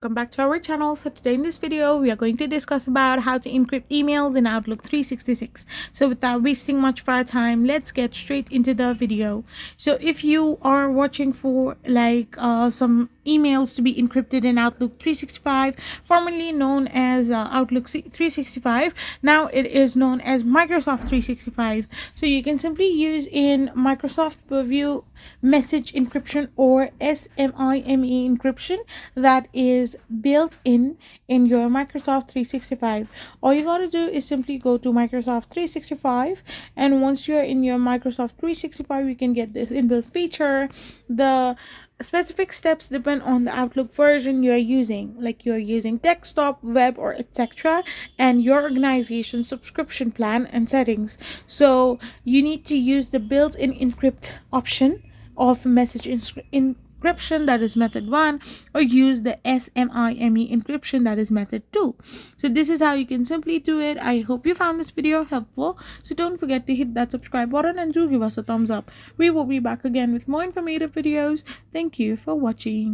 Welcome back to our channel. So today in this video we are going to discuss about how to encrypt emails in Outlook 366. So without wasting much of our time, let's get straight into the video. So if you are watching for some emails to be encrypted in Outlook 365, formerly known as Outlook 365, now it is known as Microsoft 365. So you can simply use in Microsoft Purview message encryption or SMIME encryption that is built in your Microsoft 365. All you gotta do is simply go to Microsoft 365, and once you're in your Microsoft 365 you can get this inbuilt feature. The specific steps depend on the Outlook version you are using, like you're using desktop, web, or etc., and your organization subscription plan and settings. So you need to use the built-in encrypt option of message encryption, that is method 1, or use the SMIME encryption, that is method 2. So this is how you can simply do it. I hope you found this video helpful, so don't forget to hit that subscribe button and do give us a thumbs up. We will be back again with more informative videos. Thank you for watching.